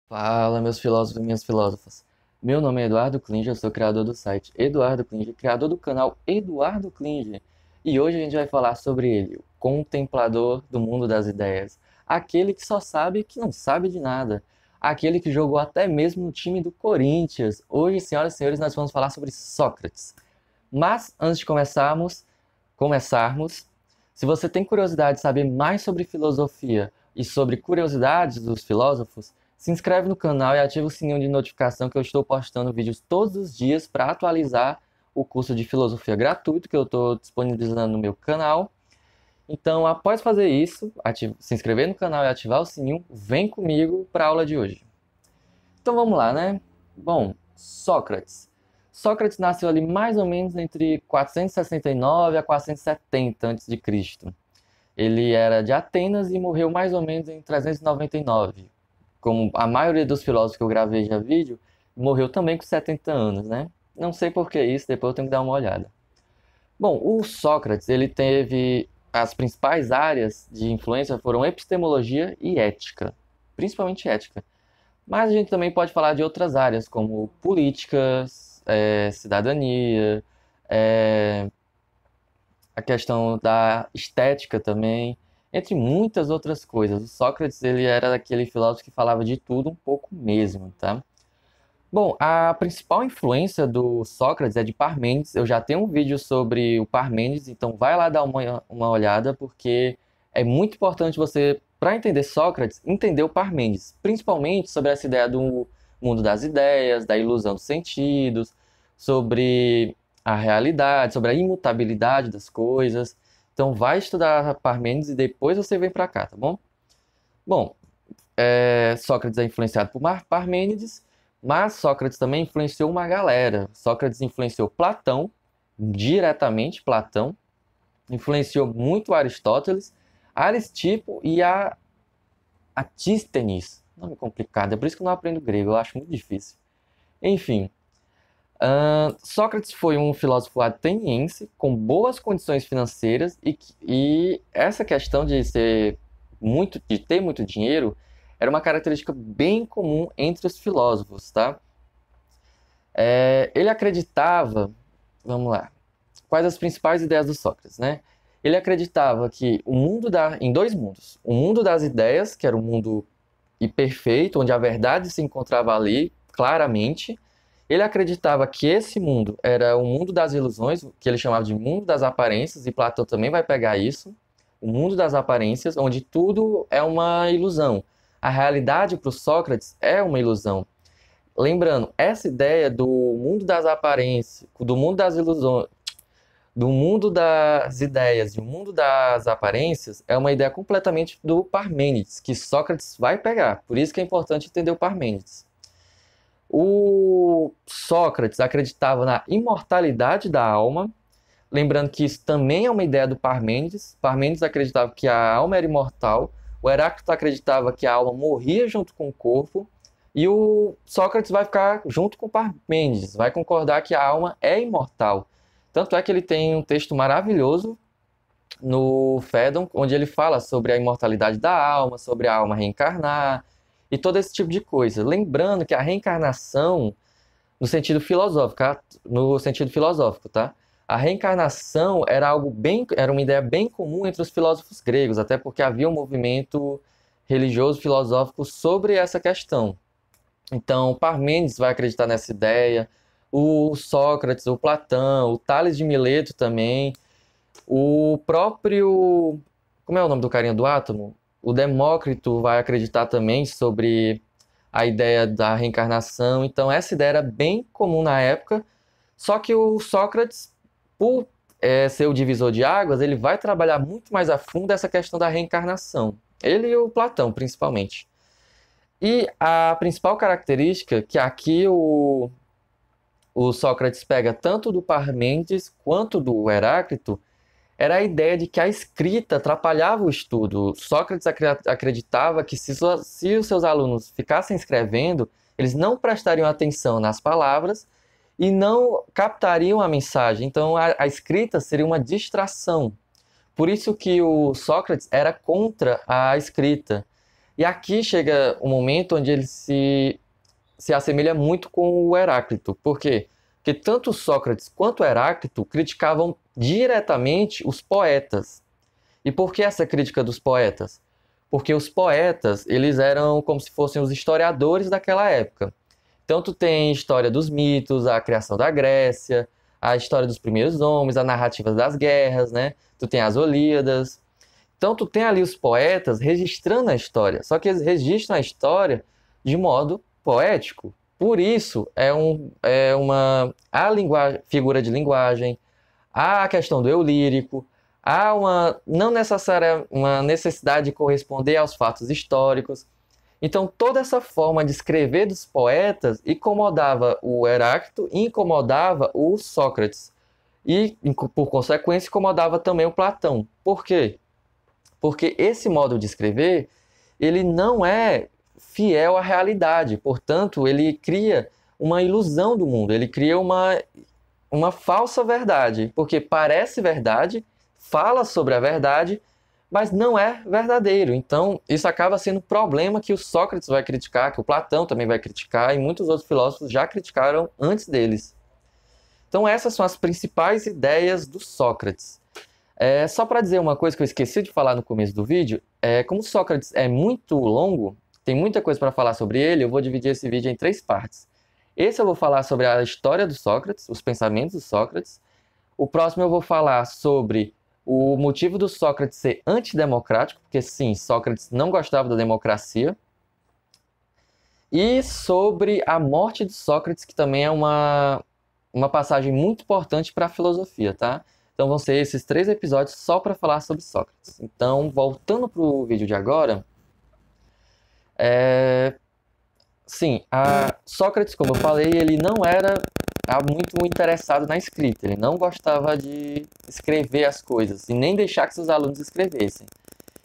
Fala, meus filósofos e minhas filósofas. Meu nome é Eduardo Klinge, eu sou criador do site Eduardo Klinge, criador do canal Eduardo Klinge. E hoje a gente vai falar sobre ele, o contemplador do mundo das ideias. Aquele que só sabe que não sabe de nada. Aquele que jogou até mesmo no time do Corinthians. Hoje, senhoras e senhores, nós vamos falar sobre Sócrates. Mas, antes de começarmos, se você tem curiosidade de saber mais sobre filosofia e sobre curiosidades dos filósofos, se inscreve no canal e ativa o sininho de notificação que eu estou postando vídeos todos os dias para atualizar o curso de filosofia gratuito que eu estou disponibilizando no meu canal. Então, após fazer isso, se inscrever no canal e ativar o sininho, vem comigo para a aula de hoje. Então vamos lá, né? Bom, Sócrates. Sócrates nasceu ali mais ou menos entre 469 a 470 a.C. Ele era de Atenas e morreu mais ou menos em 399. Como a maioria dos filósofos que eu gravei já vídeo, morreu também com 70 anos, né? Não sei por que isso, depois eu tenho que dar uma olhada. Bom, o Sócrates, ele teve as principais áreas de influência foram epistemologia e ética, principalmente ética. Mas a gente também pode falar de outras áreas, como políticas, cidadania, é, a questão da estética também, entre muitas outras coisas. O Sócrates, ele era aquele filósofo que falava de tudo um pouco mesmo, tá? Bom, a principal influência do Sócrates é de Parmênides. Eu já tenho um vídeo sobre o Parmênides, então vai lá dar uma olhada, porque é muito importante você, para entender Sócrates, entender o Parmênides, principalmente sobre essa ideia do mundo das ideias, da ilusão dos sentidos, sobre a realidade, sobre a imutabilidade das coisas. Então vai estudar Parmênides e depois você vem para cá, tá bom? Bom, Sócrates é influenciado por Parmênides, mas Sócrates também influenciou uma galera. Sócrates influenciou Platão, diretamente Platão, influenciou muito Aristóteles, Aristipo e a Atístenes. Nome complicado, é por isso que eu não aprendo grego, eu acho muito difícil. Enfim, Sócrates foi um filósofo ateniense com boas condições financeiras e essa questão de ter muito dinheiro era uma característica bem comum entre os filósofos, tá? Ele acreditava, vamos lá, quais as principais ideias do Sócrates, né? Ele acreditava que em dois mundos, o mundo das ideias, que era o mundo perfeito, onde a verdade se encontrava ali claramente. Ele acreditava que esse mundo era o mundo das ilusões, que ele chamava de mundo das aparências, e Platão também vai pegar isso, o mundo das aparências, onde tudo é uma ilusão. A realidade para o Sócrates é uma ilusão. Lembrando, essa ideia do mundo das aparências, do mundo das ilusões, do mundo das ideias e o mundo das aparências é uma ideia completamente do Parmênides, que Sócrates vai pegar. Por isso que é importante entender o Parmênides. O Sócrates acreditava na imortalidade da alma, lembrando que isso também é uma ideia do Parmênides. Parmênides acreditava que a alma era imortal, o Heráclito acreditava que a alma morria junto com o corpo, e o Sócrates vai ficar junto com o Parmênides, vai concordar que a alma é imortal. Tanto é que ele tem um texto maravilhoso no Fédon, onde ele fala sobre a imortalidade da alma, sobre a alma reencarnar e todo esse tipo de coisa. Lembrando que a reencarnação, no sentido filosófico, tá? A reencarnação era uma ideia bem comum entre os filósofos gregos, até porque havia um movimento religioso filosófico sobre essa questão. Então, Parmênides vai acreditar nessa ideia, o Sócrates, o Platão, o Tales de Mileto também, o próprio. Como é o nome do carinha do átomo? O Demócrito vai acreditar também sobre a ideia da reencarnação. Então, essa ideia era bem comum na época. Só que o Sócrates, por ser o divisor de águas, ele vai trabalhar muito mais a fundo essa questão da reencarnação. Ele e o Platão, principalmente. E a principal característica que aqui o Sócrates pega tanto do Parmênides quanto do Heráclito era a ideia de que a escrita atrapalhava o estudo. Sócrates acreditava que se os seus alunos ficassem escrevendo, eles não prestariam atenção nas palavras e não captariam a mensagem. Então, a escrita seria uma distração. Por isso que o Sócrates era contra a escrita. E aqui chega um momento onde ele se assemelha muito com o Heráclito. Por quê? Porque tanto Sócrates quanto Heráclito criticavam diretamente os poetas. E por que essa crítica dos poetas? Porque os poetas, eles eram como se fossem os historiadores daquela época. Então tu tem a história dos mitos, a criação da Grécia, a história dos primeiros homens, a narrativa das guerras, né? Tu tem as Olíadas. Então tu tem ali os poetas registrando a história, só que eles registram a história de modo poético. Por isso há figura de linguagem, há a questão do eu lírico, há não necessária uma necessidade de corresponder aos fatos históricos. Então toda essa forma de escrever dos poetas incomodava o Heráclito e incomodava o Sócrates. E, por consequência, incomodava também o Platão. Por quê? Porque esse modo de escrever, ele não é fiel à realidade. Portanto, ele cria uma ilusão do mundo, ele cria uma falsa verdade. Porque parece verdade, fala sobre a verdade, mas não é verdadeiro. Então, isso acaba sendo um problema que o Sócrates vai criticar, que o Platão também vai criticar, e muitos outros filósofos já criticaram antes deles. Então, essas são as principais ideias do Sócrates. Só para dizer uma coisa que eu esqueci de falar no começo do vídeo, como Sócrates é muito longo, tem muita coisa para falar sobre ele, eu vou dividir esse vídeo em 3 partes. Esse eu vou falar sobre a história do Sócrates, os pensamentos do Sócrates. O próximo eu vou falar sobre o motivo do Sócrates ser antidemocrático, porque sim, Sócrates não gostava da democracia. E sobre a morte de Sócrates, que também é uma passagem muito importante para a filosofia, tá? Então vão ser esses 3 episódios só para falar sobre Sócrates. Então, voltando para o vídeo de agora, sim, Sócrates, como eu falei, ele não era muito interessado na escrita, ele não gostava de escrever as coisas e nem deixar que seus alunos escrevessem.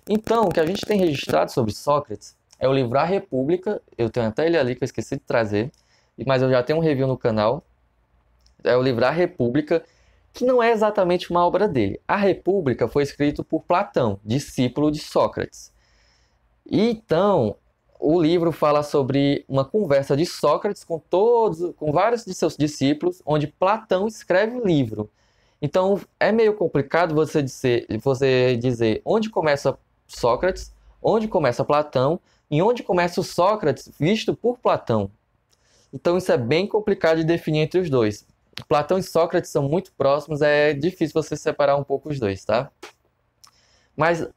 Então, o que a gente tem registrado sobre Sócrates é o livro A República, eu tenho até ele ali que eu esqueci de trazer, mas eu já tenho um review no canal, é o livro A República, que não é exatamente uma obra dele. A República foi escrito por Platão, discípulo de Sócrates. E então, o livro fala sobre uma conversa de Sócrates com vários de seus discípulos, onde Platão escreve o livro. Então, é meio complicado você dizer onde começa Sócrates, onde começa Platão e onde começa o Sócrates visto por Platão. Então, isso é bem complicado de definir entre os dois. Platão e Sócrates são muito próximos, é difícil você separar um pouco os dois, tá? Mas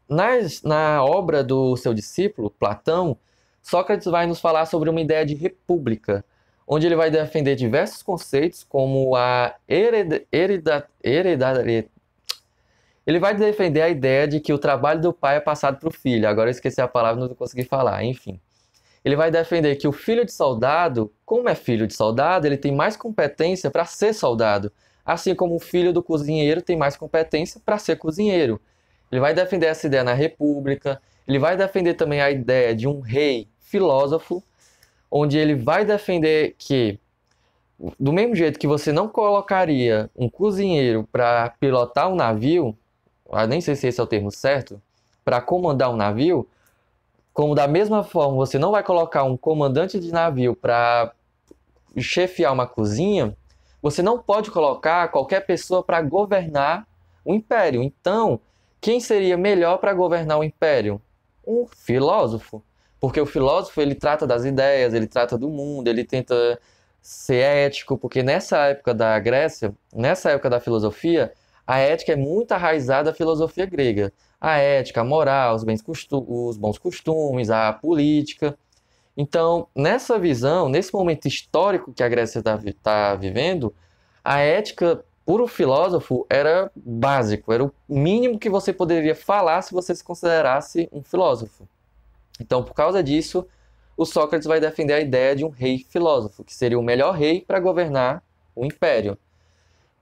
na obra do seu discípulo, Platão, Sócrates vai nos falar sobre uma ideia de república, onde ele vai defender diversos conceitos como a hereditariedade. Ele vai defender a ideia de que o trabalho do pai é passado para o filho. Agora eu esqueci a palavra, não consegui falar, enfim. Ele vai defender que o filho de soldado, como é filho de soldado, ele tem mais competência para ser soldado, assim como o filho do cozinheiro tem mais competência para ser cozinheiro. Ele vai defender essa ideia na República, ele vai defender também a ideia de um rei filósofo, onde ele vai defender que, do mesmo jeito que você não colocaria um cozinheiro para pilotar um navio, nem sei se esse é o termo certo, para comandar um navio, como da mesma forma você não vai colocar um comandante de navio para chefiar uma cozinha, você não pode colocar qualquer pessoa para governar o império. Então, quem seria melhor para governar o império? Um filósofo. Porque o filósofo ele trata das ideias, ele trata do mundo, ele tenta ser ético, porque nessa época da Grécia, nessa época da filosofia, a ética é muito arraizada à filosofia grega. A ética, a moral, os bons costumes, a política. Então, nessa visão, nesse momento histórico que a Grécia está vivendo, a ética, para o filósofo, era básico, era o mínimo que você poderia falar se você se considerasse um filósofo. Então, por causa disso, o Sócrates vai defender a ideia de um rei filósofo, que seria o melhor rei para governar o império.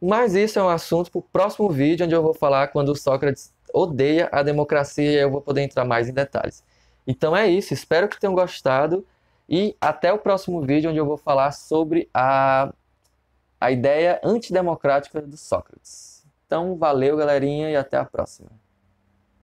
Mas isso é um assunto para o próximo vídeo, onde eu vou falar quando o Sócrates odeia a democracia e eu vou poder entrar mais em detalhes. Então é isso, espero que tenham gostado e até o próximo vídeo, onde eu vou falar sobre a ideia antidemocrática do Sócrates. Então valeu, galerinha, e até a próxima.